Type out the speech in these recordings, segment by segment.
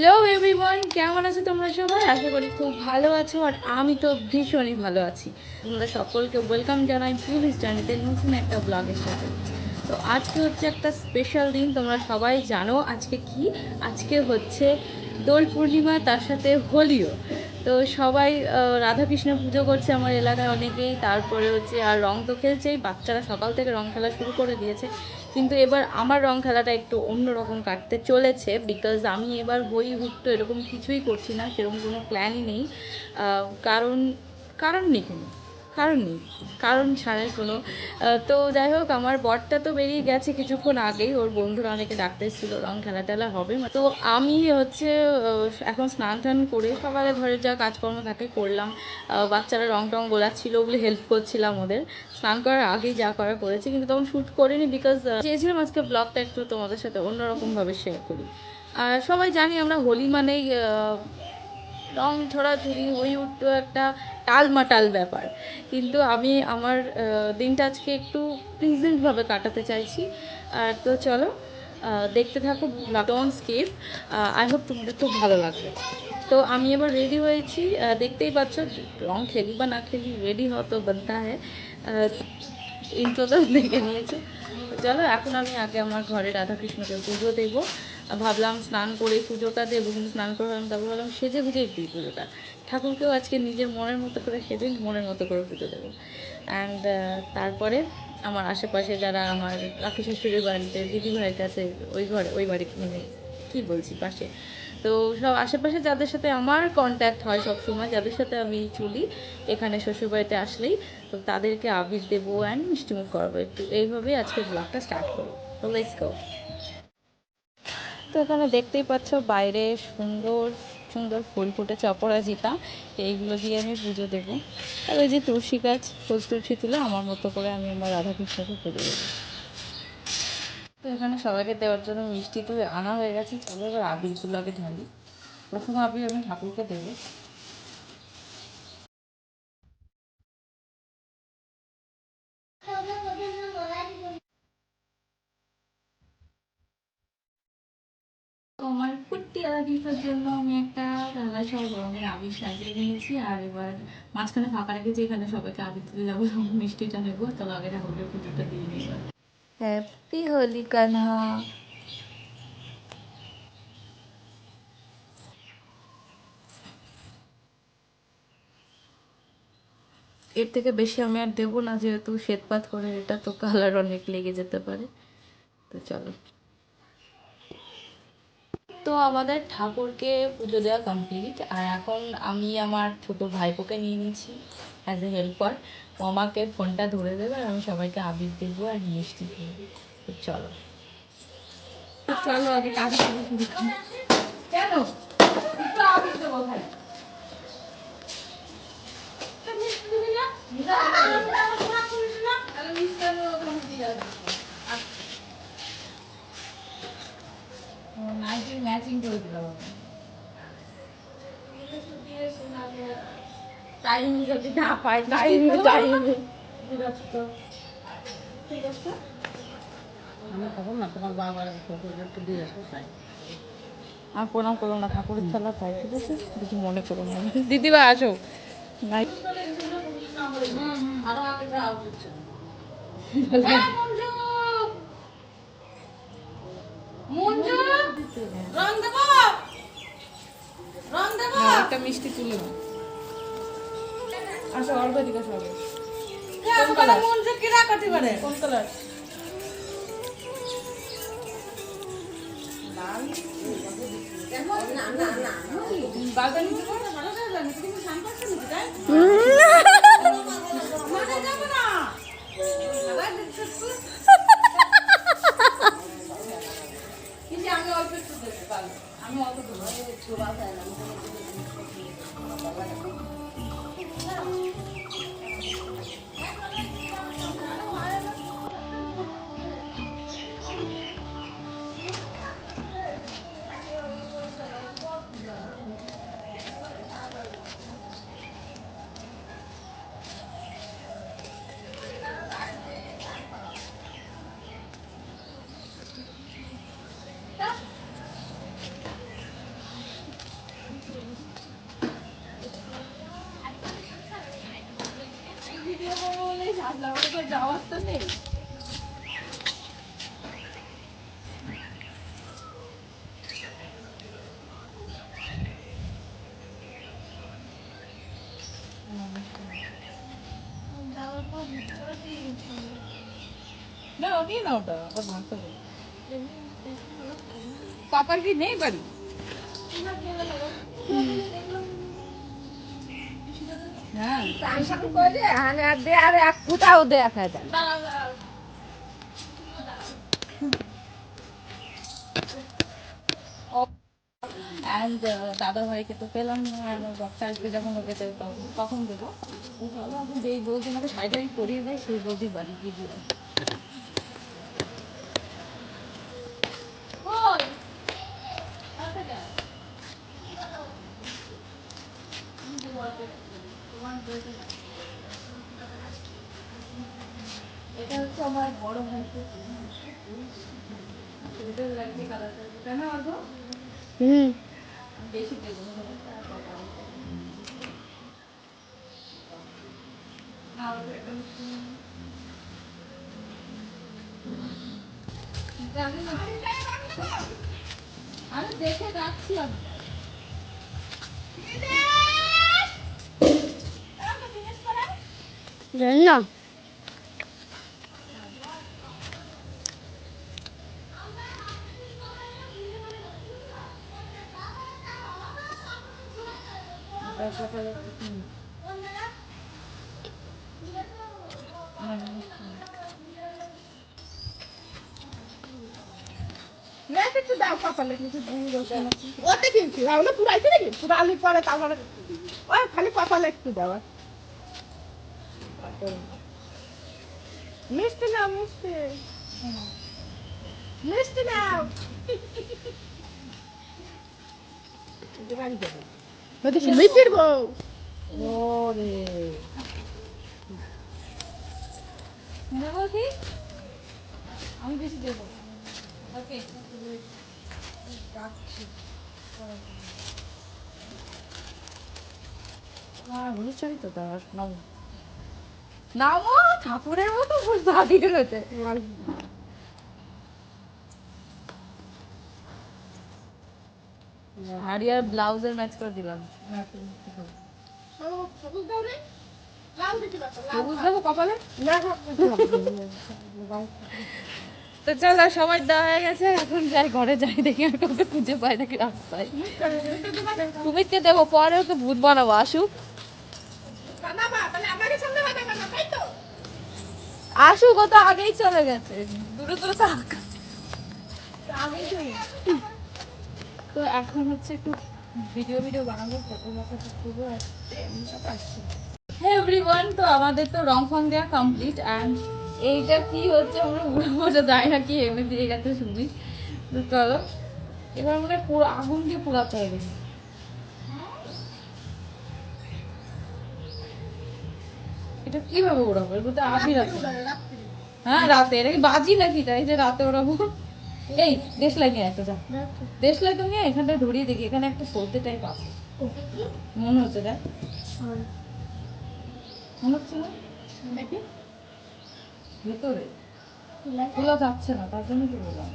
Hello everyone, কেমন আছো তোমরা সবাই? আশা করি খুব ভালো আছো। আর আমি তো ভীষণই ভালো আছি। তোমরা সকলকে ওয়েলকাম জানাই পুলিশ জার্নিতে নতুন একটা ব্লগের সাথে। তো আজকে হচ্ছে একটা স্পেশাল দিন, তোমরা সবাই জানো আজকে কি। আজকে হচ্ছে দোল পূর্ণিমা, তার সাথে হোলিও। তো সবাই রাধাকৃষ্ণ পুজো করছে আমার এলাকায় অনেকেই। তারপরে হচ্ছে আর রং তো খেলছেই, বাচ্চারা সকাল থেকে রং খেলা শুরু করে দিয়েছে। কিন্তু এবার আমার রং খেলাটা একটু অন্যরকম কাটতে চলেছে, বিকজ আমি এবার হই হুট্টো এরকম কিছুই করছি না, সেরকম কোনো প্ল্যানই নেই। কারণ কারণ নেই কোনো কারণ নেই, কারণ ছাড়াই কোনো। তো যাই হোক, আমার বরটা তো বেরিয়ে গেছে কিছুক্ষণ আগেই, ওর বন্ধুরা অনেকে ডাকতে এসেছিলো, রং খেলা টেলা হবে। তো আমি হচ্ছে এখন স্নান টান করে সকালে ঘরের যা কাজকর্ম থাকে করলাম। বাচ্চারা রং টং গোলাচ্ছিল, ওগুলো হেল্প করছিলাম ওদের। স্নান করার আগেই যা করার করেছি, কিন্তু তখন শ্যুট করিনি, বিকজ চেয়েছিলাম আজকে ব্লগটা একটু তোমাদের সাথে অন্যরকমভাবে শেয়ার করি। আর সবাই জানি আমরা হোলি মানেই রং ছোড়াছুড়ি হয়ে উঠতো একটা টালমাটাল ব্যাপার। কিন্তু আমি আমার দিনটা আজকে একটু প্লিজেন্টভাবে কাটাতে চাইছি। আর তো চলো দেখতে থাকো, ডোন্ট স্কিপ। আই হোপ তোমাদের খুব ভালো লাগবে। তো আমি এবার রেডি হয়েছি, দেখতেই পাচ্ছ। রং খেলি বা না খেলি, রেডি হওয়া তো বানতা হ্যায়। ইন্ট্রো তো দেখে নিয়েছো। চলো এখন আমি আগে আমার ঘরে রাধাকৃষ্ণকে পুজো দেবো। ভাবলাম স্নান করে পুজোটা দেবো, কিন্তু স্নান করে তারপর ভাবলাম সেজে গুজেই দিই পুজোটা। ঠাকুরকেও আজকে নিজের মনের মতো করে সেজে মনের মতো করে পুজো দেবো। অ্যান্ড তারপরে আমার আশেপাশে যারা আমার কাকু শ্বশুরের বাড়িতে দিদিভাইটা আছে, ওই বাড়ি মানে কী বলছি পাশে। তো সব আশেপাশে যাদের সাথে আমার কন্ট্যাক্ট হয় সব সময়, যাদের সাথে আমি চলি এখানে শ্বশুরবাড়িতে আসলেই, তো তাদেরকে আবির দেবো অ্যান্ড মিষ্টিমুখ করাবো একটু। এইভাবেই আজকের ব্লগটা স্টার্ট করবো। তো লেটস গো। তো এখানে দেখতেই পাচ্ছ বাইরে সুন্দর সুন্দর ফুল ফুটেছে, অপরাজিতা। এইগুলো দিয়ে আমি পুজো দেবো। আর ওই যে তুলসী গাছ, ফুল তুলসী তুলে আমার মতো করে আমি আমার রাধাকৃষ্ণকে পুজো দেবো। তো এখানে সবাইকে দেওয়ার জন্য মিষ্টি তো আনা হয়ে গেছে। চলো এবার আবিরগুলো আগে ঢালি। প্রথম আবির আমি ঠাকুরকে দেবো। তো আমার কুট্টি আবিরের জন্য আমি একটা লাল সব রঙের আবির সাজিয়ে নিয়েছি। আর এবার মাঝখানে ফাঁকা রেখেছি, এখানে সবাইকে আবির তুলে যাবো, মিষ্টিটা নেবো। চলো আগে ঠাকুরের পুজোটা দিয়ে নিই। হ্যাপি হোলি কানহা। এর থেকে বেশি আমি আর দেবো না, যেহেতু শ্বেতপাত করে এটা তো কালার অনেক লেগে যেতে পারে। তো চলো। তো আমাদের ঠাকুরকে পুজো দেওয়া কমপ্লিট। আর এখন আমি আমার ছোটো ভাইপোকে নিয়ে নিয়েছি অ্যাজ এ হেল্পার। ও আমাকে ফোনটা ধরে দেবে আর আমি সবাইকে আবির দেবো আর মিষ্টি দেবো। তো চলো। তো চলো আগে কাজ শুরু করি। কেন একটু আবির দেবো ভাই। ম্যাচিং করে দিলাম টাইম যদি না পাই, টাইমে ঠিক আছে। আমি তখন না তোমার বাবার একটু দিয়ে আসবো তাই। আর প্রণাম করো না, ঠাকুরের খেলা তাই, ঠিক আছে? কিছু মনে করো না। দিদিভাই আসো। নাই আরো আগে যাওয়া উচিত ছিল। একটা মিষ্টি তুলে নাও। আসো অল্প দিকে সবে। কোন কালার? কোন কালার? বাগানি আমি অল্প একটু দেবো, আমি অল্প দেবো। যাওয়ার তো নেই। না নিয়ে নাও ওটা আবার ভাঙতে হবে। পাপার কি নেই বাড়ি? হ্যাঁ কোথাও দেখা যায়। অ্যান্ড দাদা ভাইকে তো পেলাম না, আমার বক্তা আসবে যখন ওকে কখন দেবো। যেই বৌদি আমাকে শাড়ি পরিয়ে দেয় সেই বৌদি বাড়ি গিয়ে দিল। এটা হচ্ছে আমার বড় ভাই। বেশি দেবো আমি দেখে রাখছি। আমি না একটু দাও কপালে কিছু ওটা কিনছি তাহলে পুরাইছে নাকি পুরালি পরে তারপরে ওই খালি কপালে একটু দেওয়া মিষ্টি নাও মিষ্টি মিষ্টি নাও মিষ্টির বউ ওরে নেবো কি? আমি বেশি দেবো। ওকে হলুদ শাড়ি তো তার নাম নামো ঠাকুরের মতো দাঁড়িয়ে রয়েছে। হারিয়ার ব্লাউজের ম্যাচ করে দিলাম। সবুজ দেবো কপালে। তো চলো সবাই দেওয়া হয়ে গেছে, এখন যাই ঘরে যাই, দেখি আমি কাউকে খুঁজে পাই নাকি রাস্তায়। সুমিতকে দেবো, পরে ওকে ভূত বানাবো, আসুক আসুক, ও তো আগেই চলে গেছে দূরে দূরে থাক। তো এখন হচ্ছে একটু ভিডিও বানাবো, ফটোগ্রাফি করবো। হ্যাঁ এভরিওয়ান, তো আমাদের তো রং ফং দেওয়া কমপ্লিট। অ্যান্ড এইটা কি হচ্ছে আমরা বোঝা যায় না, কি এমনি দিয়ে গেছে শুনি। তো চলো এবার মনে হয় পুরো আগুন দিয়ে পোড়াতে হবে। এটা কিভাবে ওড়াবো? এর মধ্যে আবি রাখবো? হ্যাঁ রাতে, এটা কি বাজি নাকি তাই যে রাতে ওড়াবো? এই দেশলাই নিয়ে একটা যা, দেশলাই তো নিয়ে এখানটা ধরিয়ে দেখি, এখানে একটা সলতে টাইপ আছে মনে হচ্ছে। দেখ মনে হচ্ছে না ভেতরে খোলা যাচ্ছে না, তার জন্য কি বললাম।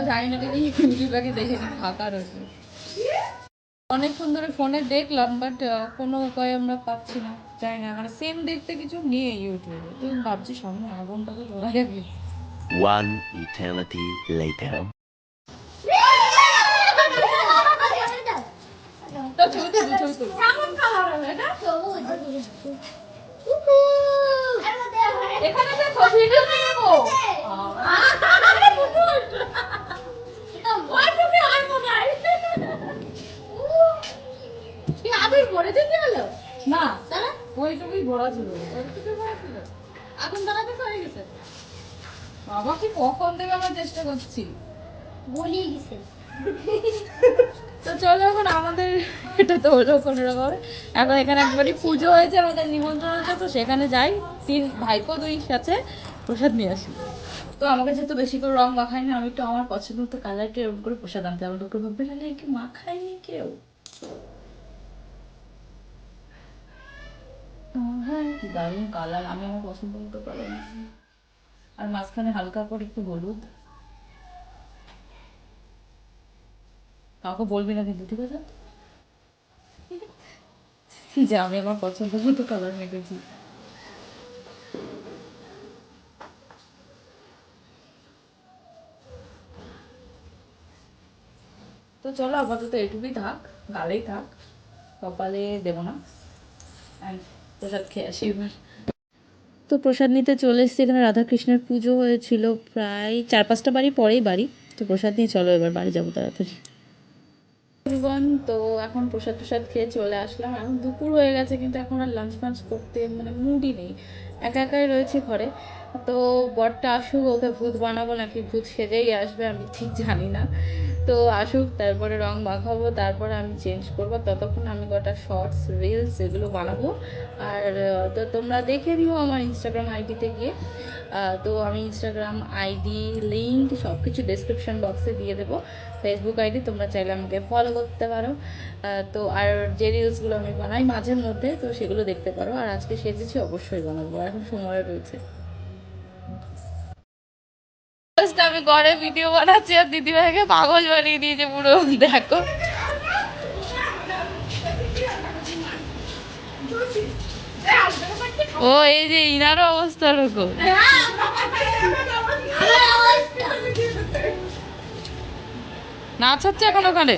জানি না দেখি ইউটিউবে দেখে ফাঁকা রয়েছে। অনেকক্ষণ ধরে ফোনে দেখলাম, বাট কোনো উপায় আমরা পাচ্ছি না, জানি না মানে সেম দেখতে কিছু নেই ইউটিউবে। তো ভাবছি সামনে আগুনটা তো ধরা যাবে। One eternity later. তো ছবি তুলবো, ছবি তুলবো। এখানে দেখো ভিডিও নেবো। না ওইটুকুই ভরা ছিল, আগুন ধরাতে হয়ে গেছে। বাবা কি কখন থেকে আমরা চেষ্টা করছি, বলিয়ে গেছে। তো চলো এখন আমাদের এটা তো হলো কোনো রকম। এখন এখানে একবারই পুজো হয়েছে, আমাদের নিমন্ত্রণ আছে, তো সেখানে যাই, 3 ভাইপো 2 সাথে প্রসাদ নিয়ে আসি। তো আমাকে যেহেতু বেশি করে রং মাখাই না, আমি একটু আমার পছন্দ মতো কালারটা এরকম করে প্রসাদ আনতে হবে। লোকে ভাববে না কি মাখায়নি কেউ। কি দারুণ কালার, আমি আমার পছন্দ মতো কালার। আর মাঝখানে হালকা করে একটু হলুদ। কাউকে বলবি না কিন্তু, ঠিক আছে? যে আমি আমার পছন্দ মতো কালার মেখেছি। তো চলো আপাতত এটুকুই থাক, গালেই থাক, কপালে দেবো না। প্রসাদ খেয়ে আসি এবার। তো প্রসাদ নিতে চলে এসেছি, এখানে রাধাকৃষ্ণের পুজো হয়েছিল প্রায় 4-5টা বাড়ি পরেই বাড়ি। তো প্রসাদ নিয়ে চলো এবার বাড়ি যাবো তাড়াতাড়ি। তো এখন প্রসাদ টসাদ খেয়ে চলে আসলাম। এখন দুপুর হয়ে গেছে কিন্তু এখন আর লাঞ্চ ফাঞ্চ করতে মানে মুডই নেই, একা একাই রয়েছে ঘরে। তো বরটা আসুক, ওকে ভূত বানাবো নাকি ভূত সেজেই আসবে আমি ঠিক জানি না। তো আসুক, তারপরে রং মাখাবো, তারপরে আমি চেঞ্জ করবো। ততক্ষণ আমি কটা শর্টস রিলস এগুলো বানাবো। আর তো তোমরা দেখে নিও আমার ইনস্টাগ্রাম আইডিতে গিয়ে। তো আমি ইনস্টাগ্রাম আইডি লিঙ্ক সব কিছু ডেসক্রিপশন বক্সে দিয়ে দেবো। ফেসবুক আইডি তোমরা চাইলে আমাকে ফলো করতে পারো। তো আর যে রিলসগুলো আমি বানাই মাঝের মধ্যে, তো সেগুলো দেখতে পারো। আর আজকে সেজেছি, অবশ্যই বানাবো, এখন সময় রয়েছে। আমি ঘরে ভিডিও বানাচ্ছি আর দিদিভাইকে পাগল বানিয়ে দিয়েছে পুরো, দেখো। ও এই যে ইনারও অবস্থা রকম। নাচ হচ্ছে এখন ওখানে।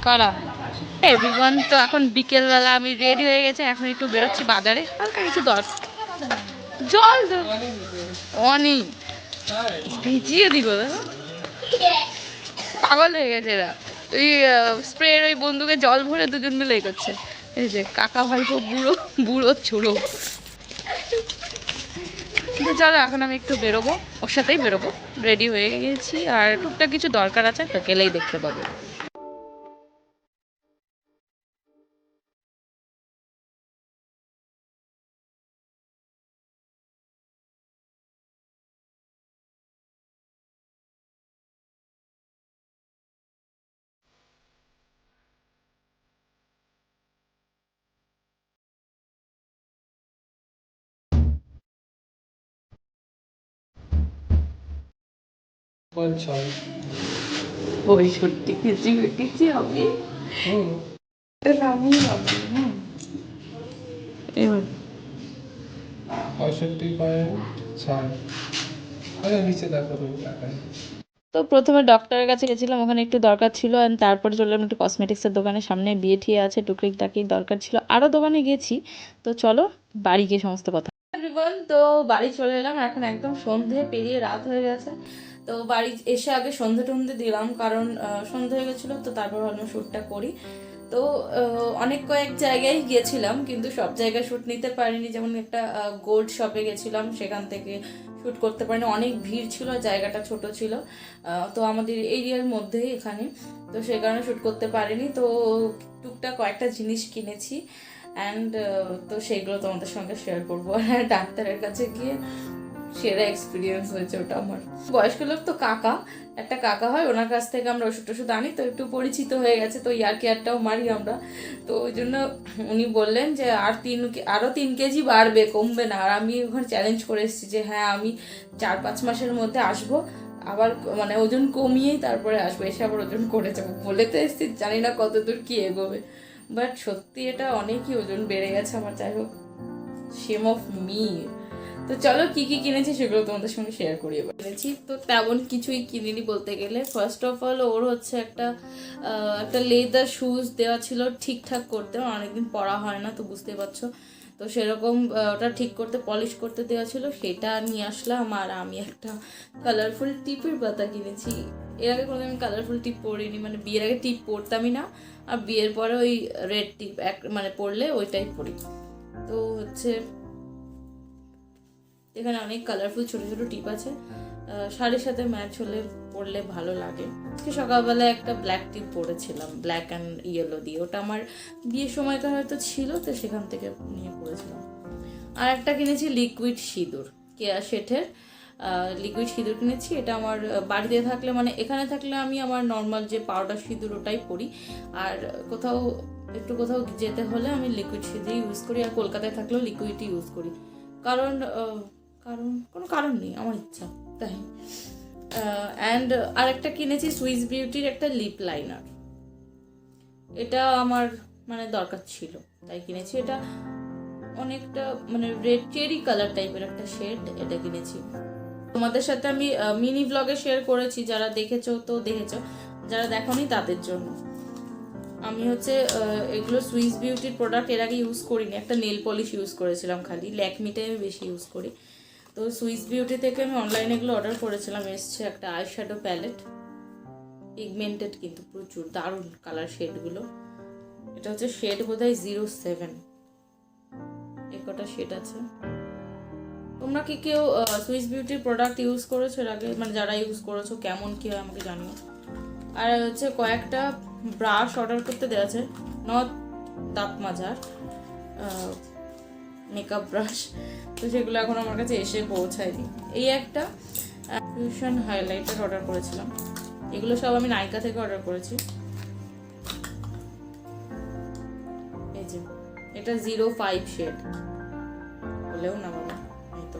করা এভরিওয়ান। তো এখন বিকেলবেলা আমি রেডি হয়ে গেছে, এখন একটু বেরোচ্ছি বাজারে, হালকা কিছু দরকার। জল অনি ভিজিয়ে দিব, পাগল হয়ে গেছে এরা। ওই স্প্রের ওই বন্দুকে জল ভরে দুজন মিলে করছে। এই যে কাকা ভাইপো বুড়ো বুড়ো ছুড়ো। চলো এখন আমি একটু বেরোবো, ওর সাথেই বেরোবো। রেডি হয়ে গেছি আর টুকটাক কিছু দরকার আছে, তো গেলেই দেখতে পাবো। ওই সত্যি কেজি কেটেছি হবে, আমি হবে। এবার 65.6 নিচে দেখো তুমি টাকায়। তো প্রথমে ডক্টরের কাছে গেছিলাম, ওখানে একটু দরকার ছিল। অ্যান্ড তারপরে চললাম একটু কসমেটিক্সের দোকানে, সামনে বিয়ে ঠিয়ে আছে, টুকরিক টাকি দরকার ছিল, আরও দোকানে গেছি। তো চলো বাড়ি গিয়ে সমস্ত কথা। তো বাড়ি চলে এলাম, এখন একদম সন্ধে পেরিয়ে রাত হয়ে গেছে। তো বাড়ি এসে আগে সন্ধে টন্ধে দিলাম, কারণ সন্ধে হয়ে গেছিলো। তো তারপর ভাবলাম শ্যুটটা করি। তো অনেক কয়েক জায়গায় গিয়েছিলাম, কিন্তু সব জায়গায় শ্যুট নিতে পারিনি। যেমন একটা গোল্ড শপে গেছিলাম, সেখান থেকে শ্যুট করতে পারিনি, অনেক ভিড় ছিল, জায়গাটা ছোট ছিল। তো আমাদের এরিয়ার মধ্যেই এখানে, তো সেই কারণে শ্যুট করতে পারিনি। তো টুকটাক কয়েকটা জিনিস কিনেছি অ্যান্ড তো সেগুলো তোমাদের সঙ্গে শেয়ার করবো। আর ডাক্তারের কাছে গিয়ে সেরা এক্সপিরিয়েন্স হয়েছে ওটা আমার। বয়স্ক লোক তো কাকা, একটা কাকা হয়, ওনার কাছ থেকে আমরা ওষুধ টষুধ আনি, তো একটু পরিচিত হয়ে গেছে, তো ইয়ার কেয়ারটাও মারি আমরা। তো ওই জন্য উনি বললেন যে আরও 3 কেজি বাড়বে, কমবে না। আর আমি ওখানে চ্যালেঞ্জ করে এসেছি যে হ্যাঁ আমি 4-5 মাসের মধ্যে আসবো, আবার মানে ওজন কমিয়েই তারপরে আসবো, এসে আবার ওজন করে যাবো বলে তো এসেছি। জানি না কত দূর কী এগোবে, বাট সত্যি এটা অনেকই ওজন বেড়ে গেছে আমার। যাই হোক, শেম অফ মি। তো চলো কি কি কিনেছি সেগুলো তোমাদের সঙ্গে শেয়ার করি। এবার কিনেছি তো তেমন কিছুই কিনিনি বলতে গেলে। ফার্স্ট অফ অল ওর হচ্ছে একটা লেদার শুজ দেওয়া ছিল ঠিকঠাক করতে, অনেকদিন পরা হয় না তো বুঝতে পারছো। তো সেরকম ওটা ঠিক করতে, পলিশ করতে দেওয়া ছিল, সেটা নিয়ে আসলাম। আর আমি একটা কালারফুল টিপের পাতা কিনেছি। এর আগে কোনো আমি কালারফুল টিপ পরিনি, মানে বিয়ের আগে টিপ পরতামই না, আর বিয়ের পরে ওই রেড টিপ মানে পরলে ওইটাই পরি। তো হচ্ছে এখানে অনেক কালারফুল ছোট ছোট টিপ আছে। শাড়ির সাথে ম্যাচ হলে পরলে ভালো লাগে। আজকে সকালবেলায় একটা ব্ল্যাক টি পরেছিলাম, ব্ল্যাক অ্যান্ড ইয়েলো দিয়ে। ওটা আমার বিয়ের সময়কার হয়তো ছিল, তো সেখান থেকে নিয়ে পরেছিলাম। আর একটা কিনেছি লিকুইড সিঁদুর, কেয়া শেঠের লিকুইড সিঁদুর কিনেছি। এটা আমার বাড়িতে থাকলে, মানে এখানে থাকলে আমি আমার নর্মাল যে পাউডার সিঁদুর ওটাই পরি, আর কোথাও যেতে হলে আমি লিকুইড সিঁদুর ইউজ করি, আর কলকাতায় থাকলেও লিকুইডই ইউজ করি। কারণ কোনো কারণ নেই, আমার ইচ্ছা তাই। অ্যান্ড আরেকটা কিনেছি সুইস বিউটির একটা লিপ লাইনার। এটা আমার মানে দরকার ছিল তাই কিনেছি। এটা অনেকটা মানে রেড চেরি কালার টাইপের একটা শেড, এটা কিনেছি। তোমাদের সাথে আমি মিনি ব্লগে শেয়ার করেছি, যারা দেখেছো তো দেখেছো, যারা দেখোনি তাদের জন্য। আমি হচ্ছে এগুলো সুইস বিউটির প্রোডাক্ট এর আগে ইউজ করিনি। একটা নেল পলিশ ইউজ করেছিলাম খালি, ল্যাকমিটাই আমি বেশি ইউজ করি। তো সুইস বিউটি থেকে আমি অনলাইনে এগুলো অর্ডার করেছিলাম। এসছে একটা আই শ্যাডো প্যালেট, পিগমেন্টেড কিন্তু প্রচুর দারুণ কালার শেডগুলো। এটা হচ্ছে শেড বোধহয় 07, এই কটা শেড আছে। তোমরা কি কেউ সুইস বিউটির প্রোডাক্ট ইউজ করেছো এর আগে? মানে যারা ইউজ করেছো কেমন কি হয় আমাকে জানিও। আর হচ্ছে কয়েকটা ব্রাশ অর্ডার করতে দেওয়া আছে, নট দাঁত মাজার মেকআপ ব্রাশ, তো সেগুলো এখন আমার কাছে এসে পৌঁছায়নি। এই একটা ফিউশন হাইলাইটার অর্ডার করেছিলাম, এগুলো সব আমি নাইকা থেকে অর্ডার করেছি। এই যে এটা 05 শেড, বলেও না বাবা, এই তো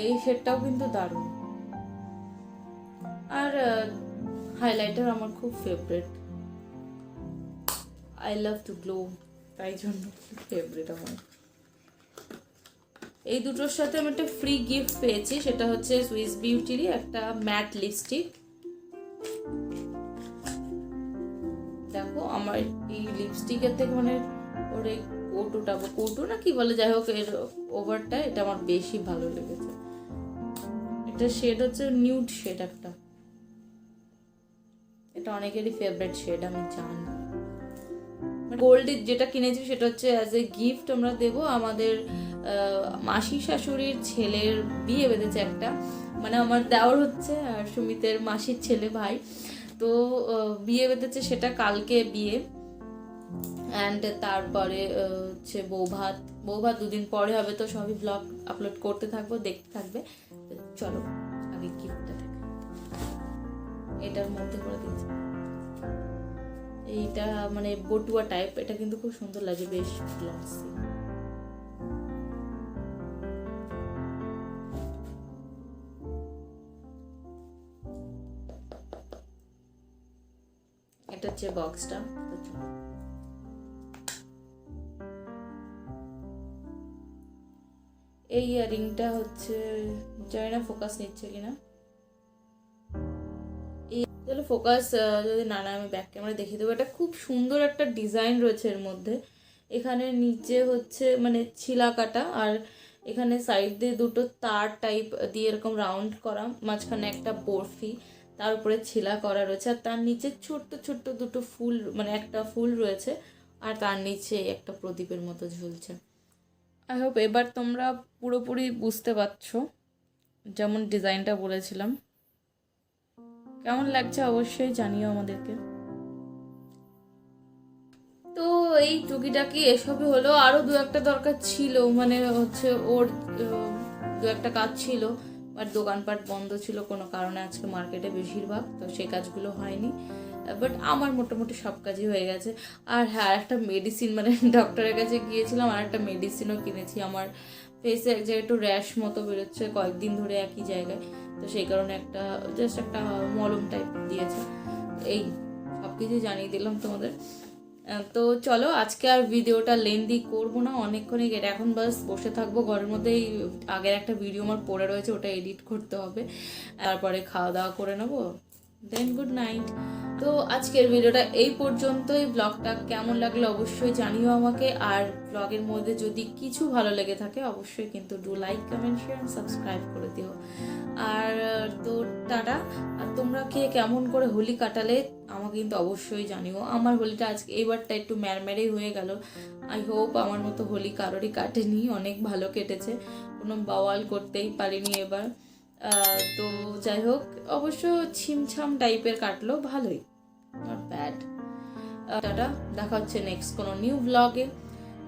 এই শেডটাও কিন্তু দারুণ। আর হাইলাইটার আমার খুব favourite, I love to glow, তাই জন্য ফেভারিট আমার। এই দুটোর সাথে আমি একটা ফ্রি গিফট পেয়েছি, সেটা হচ্ছে সুইস বিউটিরই একটা ম্যাট লিপস্টিক। দেখো আমার এই লিপস্টিকের থেকে মানে ওর এই কৌটো না কি বলে, যাই হোক এর ওভারটা, এটা আমার বেশি ভালো লেগেছে। এটা শেড হচ্ছে নিউড শেড একটা, এটা অনেকেরই ফেভারিট শেড আমি জানি। গোল্ডের যেটা কিনেছি সেটা হচ্ছে অ্যাজ এ গিফট আমরা দেবো আমাদের মাসি শাশুড়ির ছেলের বিয়ে বেঁধেছে একটা, মানে আমার দেওর হচ্ছে আর সুমিতের মাসির ছেলে ভাই, তো বিয়ে বেঁধেছে, সেটা কালকে বিয়ে। অ্যান্ড তারপরে হচ্ছে বৌভাত 2 দিন পরে হবে, তো সবই ব্লগ আপলোড করতে থাকবো, দেখতে থাকবে। চলো আগে গিফটটা দেখো, এটার মধ্যে করে দিয়েছি। এইটা মানে বটুয়া টাইপ, এটা কিন্তু খুব সুন্দর লাগে, বেশ গ্লসি। এটা হচ্ছে বক্সটা। এই ইয়ারিংটা হচ্ছে, জানি না ফোকাস নিচ্ছে কিনা, তাহলে ফোকাস যদি না আমি ব্যাক ক্যামেরা দেখিয়ে দেবো। এটা খুব সুন্দর একটা ডিজাইন রয়েছে এর মধ্যে। এখানে নিচে হচ্ছে মানে ছিলা কাটা, আর এখানে সাইড দিয়ে দুটো তার টাইপ দিয়ে এরকম রাউন্ড করা, মাঝখানে একটা বরফি, তার উপরে ছিলা করা রয়েছে, আর তার নিচে ছোট্ট ছোট্ট দুটো ফুল, মানে একটা ফুল রয়েছে, আর তার নিচে একটা প্রদীপের মতো ঝুলছে। আই হোপ এবার তোমরা পুরোপুরি বুঝতে পারছো যেমন ডিজাইনটা বলেছিলাম। কেমন লাগছে অবশ্যই জানিও আমাদেরকে। তো এই টুকিটাকি এসবই হলো, আরও 2-1টা দরকার ছিল, মানে হচ্ছে ওর 2-1টা কাজ ছিল, বাট দোকানপাট বন্ধ ছিল কোনো কারণে আজকে মার্কেটে বেশিরভাগ, তো সেই কাজগুলো হয়নি। বাট আমার মোটামুটি সব কাজই হয়ে গেছে। আর হ্যাঁ, একটা মেডিসিন, মানে ডক্টরের কাছে গিয়েছিলাম, আর একটা মেডিসিনও কিনেছি। আমার ফেসে এক জায়গায় একটু র্যাশ মতো বেরোচ্ছে কয়েকদিন ধরে একই জায়গায়, তো সেই কারণে জাস্ট একটা মলম টাইপ দিয়েছে। এই সব কিছু জানিয়ে দিলাম তোমাদের। তো চলো আজকে আর ভিডিওটা লেন্দি করবো না, অনেকক্ষণই কেটে, এখন বাস বসে থাকবো ঘরের মধ্যেই। আগের একটা ভিডিও আমার পড়ে রয়েছে, ওটা এডিট করতে হবে, তারপরে খাওয়া দাওয়া করে নেবো, দেন গুড নাইট। তো আজকের ভিডিওটা এই পর্যন্তই। ব্লগটা কেমন লাগলো অবশ্যই জানিও আমাকে, আর ব্লগের মধ্যে যদি কিছু ভালো লেগে থাকে অবশ্যই কিন্তু do like comment share subscribe করে দিও। আর তো টাটা। আর তোমরা কে কেমন করে হোলি কাটালে আমাকে কিন্তু অবশ্যই জানিও। আমার হোলিটা আজকে এইবারটা একটু ম্যারম্যারেই হয়ে গেল। আই হোপ আমার মতো হোলি কারোরই কাটেনি, অনেক ভালো কেটেছে, কোনো বাওয়াল করতেই পারিনি এবার। তো যাই হোক, অবশ্য ছিমছাম টাইপের কাটলো, ভালোই, নট ব্যাড। টাটা, দেখা হচ্ছে নেক্সট কোনো নিউ ব্লগে।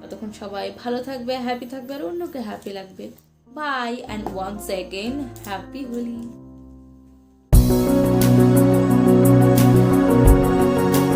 ততক্ষণ সবাই ভালো থাকবে, হ্যাপি থাকবে, আর অন্যকে হ্যাপি লাগবে। Bye and once again happy Holi.